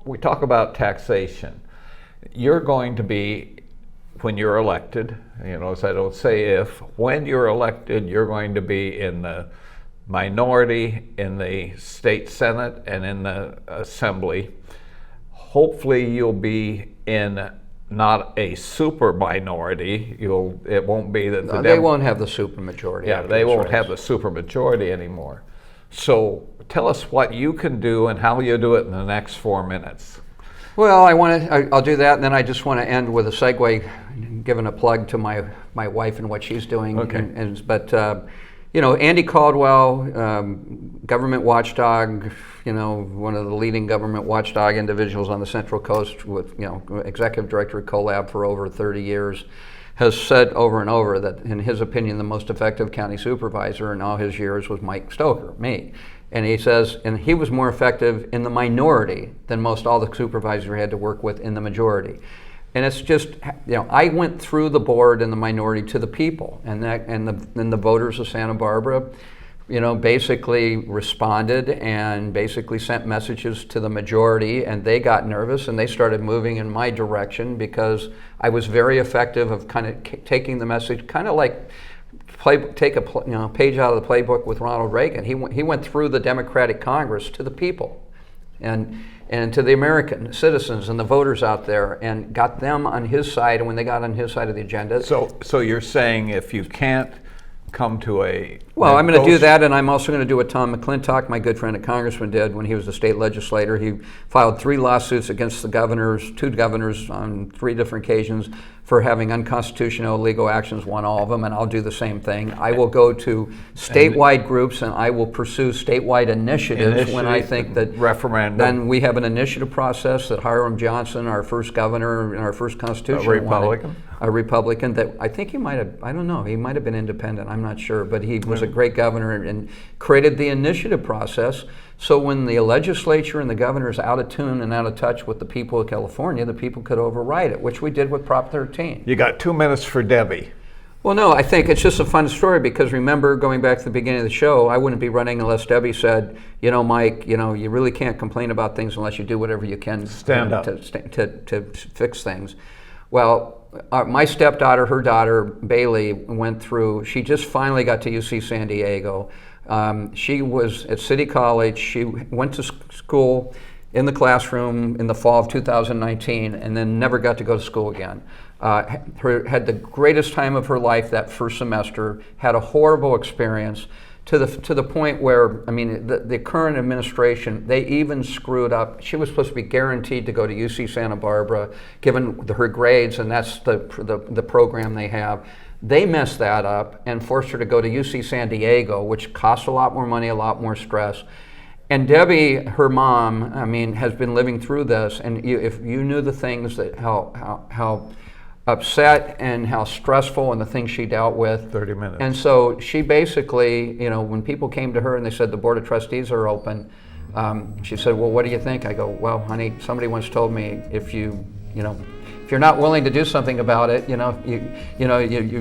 we talk about taxation. You're going to be, when you're elected, so I don't say if, when you're elected, you're going to be in the minority in the state senate and in the assembly. Hopefully you'll be in not a super minority. It won't be that they won't have the super majority. Yeah, they won't have the super majority anymore. So tell us what you can do and how you do it in the next 4 minutes. Well, I'll do that, and then I just want to end with a segue, giving a plug to my wife and what she's doing. Okay. But Andy Caldwell, government watchdog, one of the leading government watchdog individuals on the Central Coast, with executive director of CoLab for over 30 years, has said over and over that, in his opinion, the most effective county supervisor in all his years was Mike Stoker, me. And he says, and he was more effective in the minority than most all the supervisors he had to work with in the majority. And it's just, I went through the board and the minority to the people, and the voters of Santa Barbara, basically responded and basically sent messages to the majority, and they got nervous and they started moving in my direction because I was very effective of kind of taking the message, kind of like take a page out of the playbook with Ronald Reagan. He went through the Democratic Congress to the people, and to the American citizens and the voters out there, and got them on his side. And when they got on his side of the agenda, so you're saying if you can't come to a I'm going to do that, and I'm also going to do what Tom McClintock, my good friend, a congressman, did when he was a state legislator. He filed 3 lawsuits against the governors, 2 governors on 3 different occasions for having unconstitutional illegal actions, won all of them, and I'll do the same thing. I will go to statewide groups and I will pursue statewide initiatives when I think that referendum. Then we have an initiative process that Hiram Johnson, our first governor in our first constitution, a Republican that I think he might have, I don't know, he might have been independent, I'm not sure, but he was a great governor and created the initiative process. So when the legislature and the governor is out of tune and out of touch with the people of California, the people could override it, which we did with Prop 13. You got 2 minutes for Debbie. Well, no, I think it's just a fun story because remember, going back to the beginning of the show, I wouldn't be running unless Debbie said, Mike, you really can't complain about things unless you do whatever you can Stand up to fix things. Well, my stepdaughter, her daughter, Bailey, she just finally got to UC San Diego. She was at City College. She went to school in the classroom in the fall of 2019 and then never got to go to school again. Had the greatest time of her life that first semester, had a horrible experience to the point where, the current administration, they even screwed up. She was supposed to be guaranteed to go to UC Santa Barbara, given her grades, and that's the program they have. They messed that up and forced her to go to UC San Diego, which costs a lot more money, a lot more stress. And Debbie, her mom, has been living through this, and if you knew the things that how upset and how stressful and the things she dealt with. 30 minutes. And so she basically, when people came to her and they said the Board of Trustees are open, she said, well, what do you think? I go, well, honey, somebody once told me if you're not willing to do something about it, you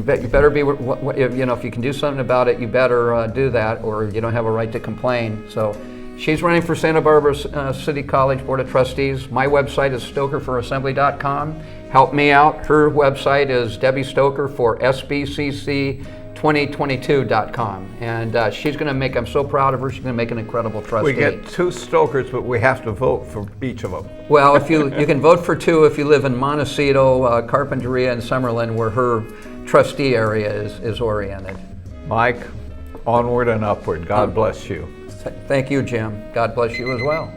better be, if you can do something about it, you better do that, or you don't have a right to complain. So she's running for Santa Barbara City College Board of Trustees. My website is stokerforassembly.com. Help me out. Her website is Debbie Stoker for SBCC2022.com. And she's going to make, I'm so proud of her, she's going to make an incredible trustee. We get 2 Stokers, but we have to vote for each of them. Well, if you can vote for 2 if you live in Montecito, Carpinteria, and Summerlin, where her trustee area is oriented. Mike, onward and upward. God bless you. Thank you, Jim. God bless you as well.